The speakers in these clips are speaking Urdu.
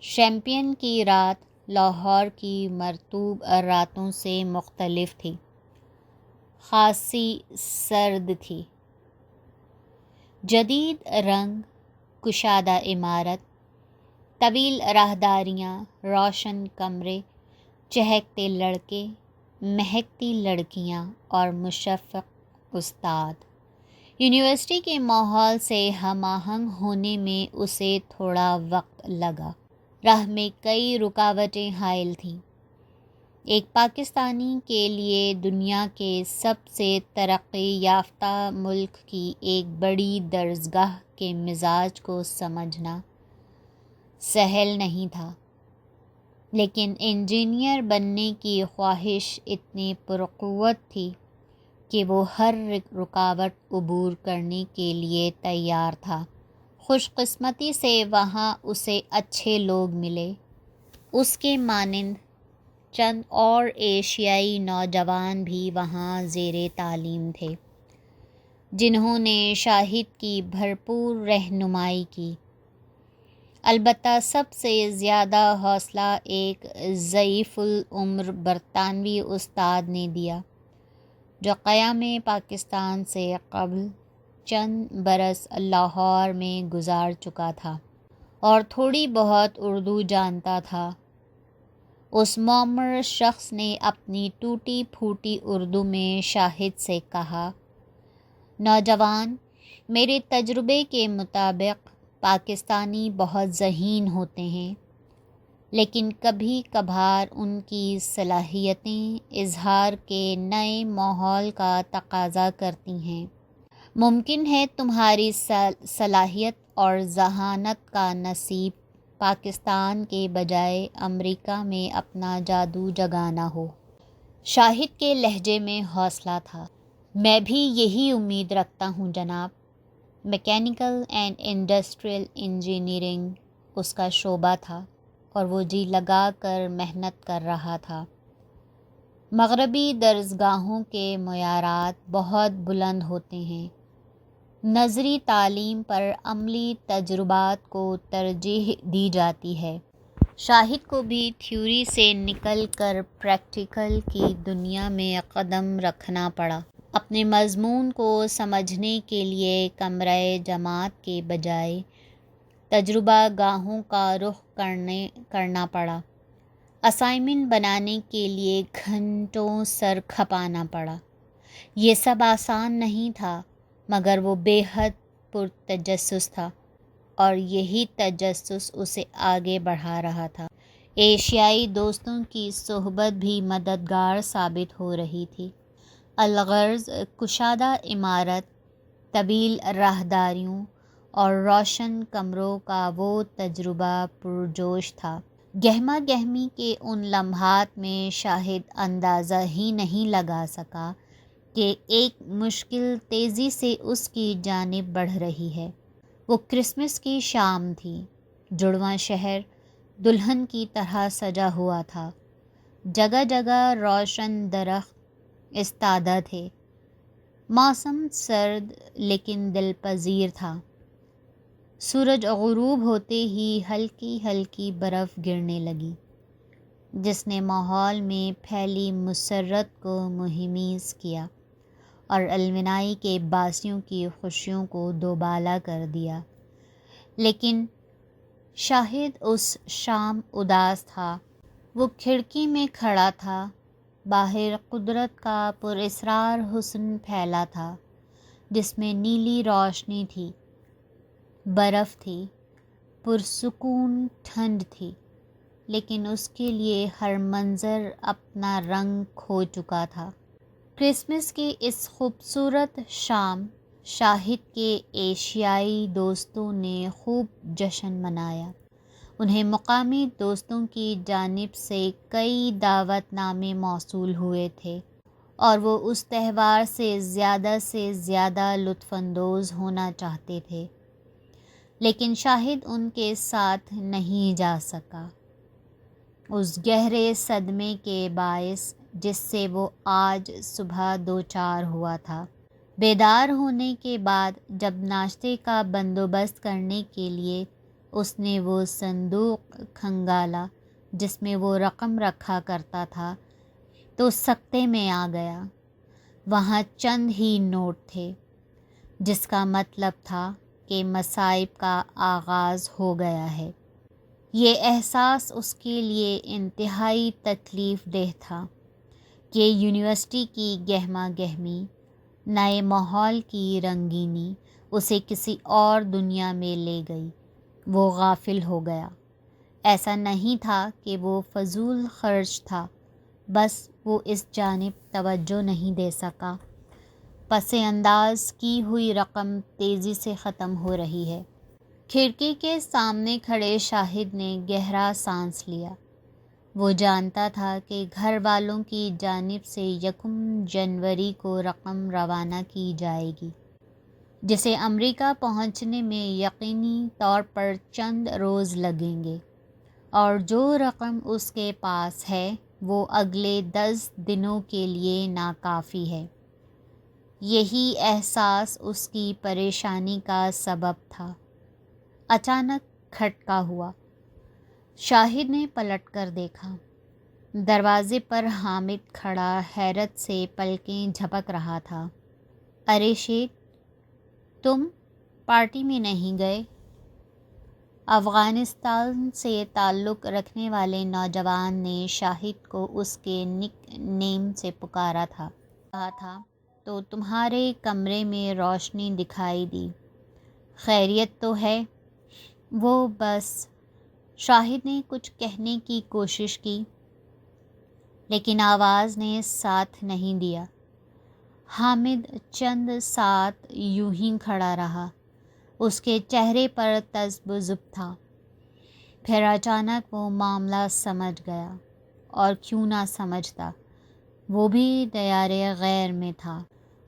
چیمپئن کی رات لاہور کی مرطوب راتوں سے مختلف تھی، خاصی سرد تھی۔ جدید رنگ، کشادہ عمارت، طویل راہداریاں، روشن کمرے، چہکتے لڑکے، مہکتی لڑکیاں اور مشفق استاد۔ یونیورسٹی کے ماحول سے ہم آہنگ ہونے میں اسے تھوڑا وقت لگا۔ راہ میں کئی رکاوٹیں حائل تھیں۔ ایک پاکستانی کے لیے دنیا کے سب سے ترقی یافتہ ملک کی ایک بڑی درسگاہ کے مزاج کو سمجھنا سہل نہیں تھا، لیکن انجینئر بننے کی خواہش اتنی پرقوت تھی کہ وہ ہر رکاوٹ عبور کرنے کے لیے تیار تھا۔ خوش قسمتی سے وہاں اسے اچھے لوگ ملے۔ اس کے مانند چند اور ایشیائی نوجوان بھی وہاں زیر تعلیم تھے، جنہوں نے شاہد کی بھرپور رہنمائی کی۔ البتہ سب سے زیادہ حوصلہ ایک ضعیف العمر برطانوی استاد نے دیا، جو قیام پاکستان سے قبل چند برس لاہور میں گزار چکا تھا اور تھوڑی بہت اردو جانتا تھا۔ اس معمر شخص نے اپنی ٹوٹی پھوٹی اردو میں شاہد سے کہا، نوجوان، میرے تجربے کے مطابق پاکستانی بہت ذہین ہوتے ہیں، لیکن کبھی کبھار ان کی صلاحیتیں اظہار کے نئے ماحول کا تقاضا کرتی ہیں۔ ممکن ہے تمہاری صلاحیت اور ذہانت کا نصیب پاکستان کے بجائے امریکہ میں اپنا جادو جگانا ہو۔ شاہد کے لہجے میں حوصلہ تھا۔ میں بھی یہی امید رکھتا ہوں جناب۔ میکینیکل اینڈ انڈسٹریل انجینئرنگ اس کا شعبہ تھا اور وہ جی لگا کر محنت کر رہا تھا۔ مغربی درسگاہوں کے معیارات بہت بلند ہوتے ہیں۔ نظری تعلیم پر عملی تجربات کو ترجیح دی جاتی ہے۔ شاہد کو بھی تھیوری سے نکل کر پریکٹیکل کی دنیا میں قدم رکھنا پڑا۔ اپنے مضمون کو سمجھنے کے لیے کمرہ جماعت کے بجائے تجربہ گاہوں کا رخ کرنا پڑا۔ اسائنمنٹ بنانے کے لیے گھنٹوں سر کھپانا پڑا۔ یہ سب آسان نہیں تھا، مگر وہ بے حد پرتجسس تھا اور یہی تجسس اسے آگے بڑھا رہا تھا۔ ایشیائی دوستوں کی صحبت بھی مددگار ثابت ہو رہی تھی۔ الغرض کشادہ عمارت، طویل راہداریوں اور روشن کمروں کا وہ تجربہ پرجوش تھا۔ گہما گہمی کے ان لمحات میں شاہد اندازہ ہی نہیں لگا سکا کہ ایک مشکل تیزی سے اس کی جانب بڑھ رہی ہے۔ وہ کرسمس کی شام تھی۔ جڑواں شہر دلہن کی طرح سجا ہوا تھا۔ جگہ جگہ روشن درخت استادہ تھے۔ موسم سرد لیکن دل پذیر تھا۔ سورج غروب ہوتے ہی ہلکی ہلکی برف گرنے لگی، جس نے ماحول میں پھیلی مسرت کو مہمیز کیا اور المنائی کے باسیوں کی خوشیوں کو دوبالا کر دیا۔ لیکن شاہد اس شام اداس تھا۔ وہ کھڑکی میں کھڑا تھا۔ باہر قدرت کا پراسرار حسن پھیلا تھا، جس میں نیلی روشنی تھی، برف تھی، پرسکون ٹھنڈ تھی، لیکن اس کے لیے ہر منظر اپنا رنگ کھو چکا تھا۔ کرسمس کی اس خوبصورت شام شاہد کے ایشیائی دوستوں نے خوب جشن منایا۔ انہیں مقامی دوستوں کی جانب سے کئی دعوت نامے موصول ہوئے تھے اور وہ اس تہوار سے زیادہ لطف اندوز ہونا چاہتے تھے، لیکن شاہد ان کے ساتھ نہیں جا سکا، اس گہرے صدمے کے باعث جس سے وہ آج صبح دوچار ہوا تھا۔ بیدار ہونے کے بعد جب ناشتے کا بندوبست کرنے کے لیے اس نے وہ صندوق کھنگالا جس میں وہ رقم رکھا کرتا تھا تو سکتے میں آ گیا۔ وہاں چند ہی نوٹ تھے، جس کا مطلب تھا کہ مصائب کا آغاز ہو گیا ہے۔ یہ احساس اس کے لیے انتہائی تکلیف دہ تھا کہ یونیورسٹی کی گہما گہمی، نئے ماحول کی رنگینی اسے کسی اور دنیا میں لے گئی۔ وہ غافل ہو گیا۔ ایسا نہیں تھا کہ وہ فضول خرچ تھا، بس وہ اس جانب توجہ نہیں دے سکا۔ پس انداز کی ہوئی رقم تیزی سے ختم ہو رہی ہے۔ کھڑکی کے سامنے کھڑے شاہد نے گہرا سانس لیا۔ وہ جانتا تھا کہ گھر والوں کی جانب سے 1 جنوری کو رقم روانہ کی جائے گی، جسے امریکہ پہنچنے میں یقینی طور پر چند روز لگیں گے، اور جو رقم اس کے پاس ہے وہ اگلے 10 دنوں کے لیے ناکافی ہے۔ یہی احساس اس کی پریشانی کا سبب تھا۔ اچانک کھٹکا ہوا۔ شاہد نے پلٹ کر دیکھا۔ دروازے پر حامد کھڑا حیرت سے پلکیں جھپک رہا تھا۔ ارے شیخ، تم پارٹی میں نہیں گئے؟ افغانستان سے تعلق رکھنے والے نوجوان نے شاہد کو اس کے نک نیم سے پکارا تھا۔ کہا تھا تو تمہارے کمرے میں روشنی دکھائی دی۔ خیریت تو ہے؟ وہ بس۔ شاہد نے کچھ کہنے کی کوشش کی، لیکن آواز نے ساتھ نہیں دیا۔ حامد چند ساتھ یوں ہی کھڑا رہا۔ اس کے چہرے پر تذبذب تھا۔ پھر اچانک وہ معاملہ سمجھ گیا، اور کیوں نہ سمجھتا، وہ بھی دیار غیر میں تھا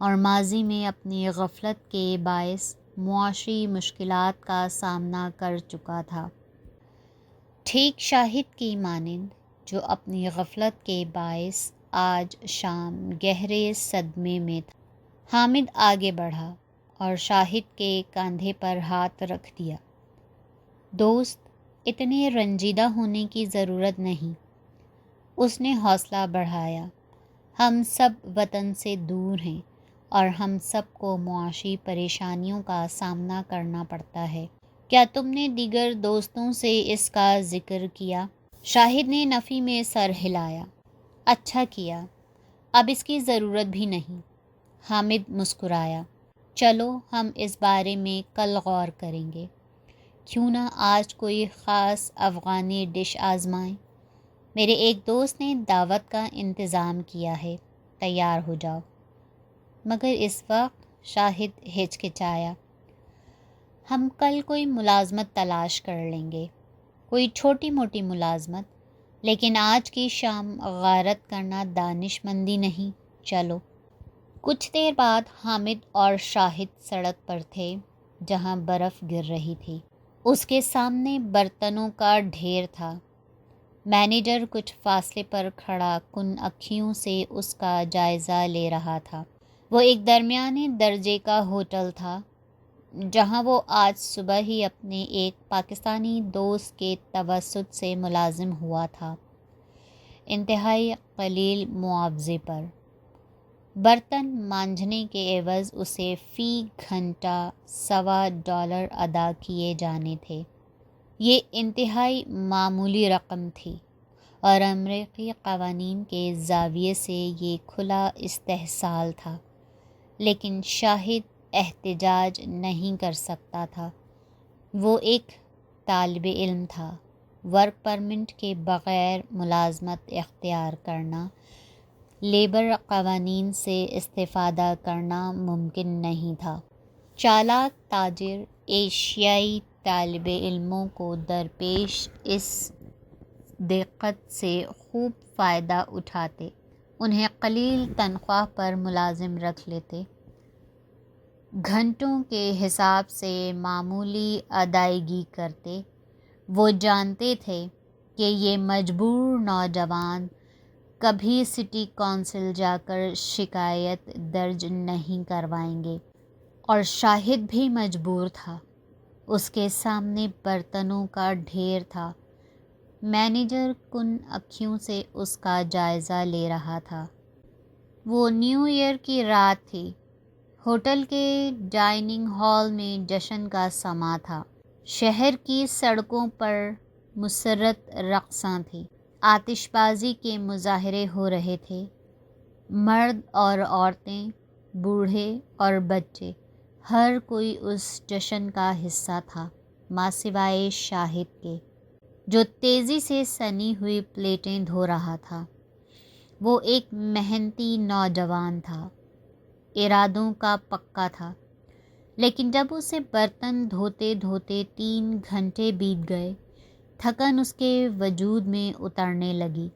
اور ماضی میں اپنی غفلت کے باعث معاشی مشکلات کا سامنا کر چکا تھا، ٹھیک شاہد کی مانند جو اپنی غفلت کے باعث آج شام گہرے صدمے میں تھا۔ حامد آگے بڑھا اور شاہد کے کاندھے پر ہاتھ رکھ دیا۔ دوست، اتنے رنجیدہ ہونے کی ضرورت نہیں، اس نے حوصلہ بڑھایا۔ ہم سب وطن سے دور ہیں اور ہم سب کو معاشی پریشانیوں کا سامنا کرنا پڑتا ہے۔ کیا تم نے دیگر دوستوں سے اس کا ذکر کیا؟ شاہد نے نفی میں سر ہلایا۔ اچھا کیا، اب اس کی ضرورت بھی نہیں۔ حامد مسکرایا۔ چلو ہم اس بارے میں کل غور کریں گے۔ کیوں نہ آج کوئی خاص افغانی ڈش آزمائیں؟ میرے ایک دوست نے دعوت کا انتظام کیا ہے، تیار ہو جاؤ۔ مگر اس وقت؟ شاہد ہچکچایا۔ ہم کل کوئی ملازمت تلاش کر لیں گے، کوئی چھوٹی موٹی ملازمت، لیکن آج کی شام غارت کرنا دانش مندی نہیں، چلو۔ کچھ دیر بعد حامد اور شاہد سڑک پر تھے جہاں برف گر رہی تھی۔ اس کے سامنے برتنوں کا ڈھیر تھا۔ مینیجر کچھ فاصلے پر کھڑا کن اکھیوں سے اس کا جائزہ لے رہا تھا۔ وہ ایک درمیانے درجے کا ہوٹل تھا جہاں وہ آج صبح ہی اپنے ایک پاکستانی دوست کے توسط سے ملازم ہوا تھا، انتہائی قلیل معاوضے پر۔ برتن مانجھنے کے عوض اسے فی گھنٹہ $1.25 ادا کیے جانے تھے۔ یہ انتہائی معمولی رقم تھی، اور امریکی قوانین کے زاویے سے یہ کھلا استحصال تھا، لیکن شاہد احتجاج نہیں کر سکتا تھا۔ وہ ایک طالب علم تھا۔ ورک پرمٹ کے بغیر ملازمت اختیار کرنا، لیبر قوانین سے استفادہ کرنا ممکن نہیں تھا۔ چالاک تاجر ایشیائی طالب علموں کو درپیش اس دقت سے خوب فائدہ اٹھاتے، انہیں قلیل تنخواہ پر ملازم رکھ لیتے، گھنٹوں کے حساب سے معمولی ادائیگی کرتے۔ وہ جانتے تھے کہ یہ مجبور نوجوان کبھی سٹی کونسل جا کر شکایت درج نہیں کروائیں گے، اور شاہد بھی مجبور تھا۔ اس کے سامنے برتنوں کا ڈھیر تھا۔ مینیجر کن اکھیوں سے اس کا جائزہ لے رہا تھا۔ وہ نیو ایئر کی رات تھی۔ ہوٹل کے ڈائننگ ہال میں جشن کا سماں تھا۔ شہر کی سڑکوں پر مسرت رقصاں تھیں۔ آتش بازی کے مظاہرے ہو رہے تھے۔ مرد اور عورتیں، بوڑھے اور بچے، ہر کوئی اس جشن کا حصہ تھا، ماں سوائے شاہد کے، جو تیزی سے سنی ہوئی پلیٹیں دھو رہا تھا۔ وہ ایک محنتی نوجوان تھا، ارادوں کا پکا تھا، لیکن جب اسے برتن دھوتے دھوتے 3 گھنٹے بیت گئے، تھکن اس کے وجود میں اترنے لگی،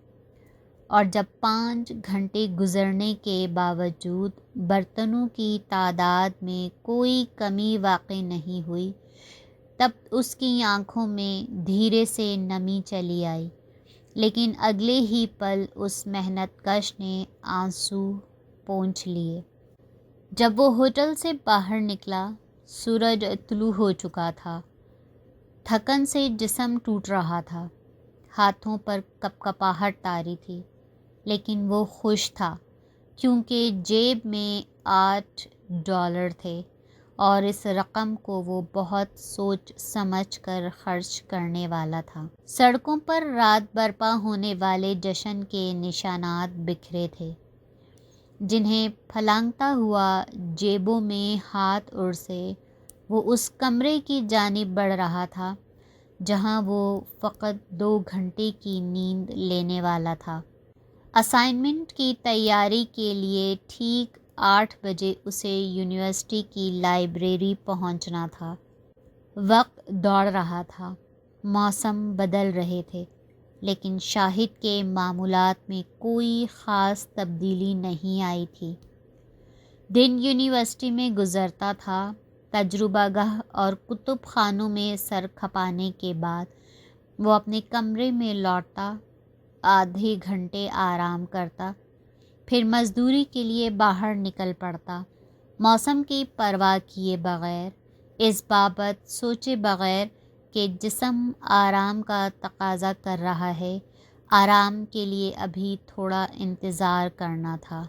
اور جب 5 گھنٹے گزرنے کے باوجود برتنوں کی تعداد میں کوئی کمی واقع نہیں ہوئی، تب اس کی آنکھوں میں دھیرے سے نمی چلی آئی، لیکن اگلے ہی پل اس محنت کش نے آنسو پونچھ لیے۔ جب وہ ہوٹل سے باہر نکلا، سورج طلوع ہو چکا تھا۔ تھکن سے جسم ٹوٹ رہا تھا، ہاتھوں پر کپکپاہٹ طاری تھی، لیکن وہ خوش تھا کیونکہ جیب میں $8 تھے، اور اس رقم کو وہ بہت سوچ سمجھ کر خرچ کرنے والا تھا۔ سڑکوں پر رات برپا ہونے والے جشن کے نشانات بکھرے تھے، جنہیں پھلانگتا ہوا جیبوں میں ہاتھ اڑسے وہ اس کمرے کی جانب بڑھ رہا تھا جہاں وہ فقط 2 گھنٹے کی نیند لینے والا تھا۔ اسائنمنٹ کی تیاری کے لیے ٹھیک 8 بجے اسے یونیورسٹی کی لائبریری پہنچنا تھا۔ وقت دوڑ رہا تھا، موسم بدل رہے تھے، لیکن شاہد کے معمولات میں کوئی خاص تبدیلی نہیں آئی تھی۔ دن یونیورسٹی میں گزرتا تھا، تجربہ گاہ اور کتب خانوں میں سر کھپانے کے بعد وہ اپنے کمرے میں لوٹتا، آدھے گھنٹے آرام کرتا، پھر مزدوری کے لیے باہر نکل پڑتا، موسم کی پرواہ کیے بغیر، اس بابت سوچے بغیر کہ جسم آرام کا تقاضا کر رہا ہے، آرام کے لیے ابھی تھوڑا انتظار کرنا تھا۔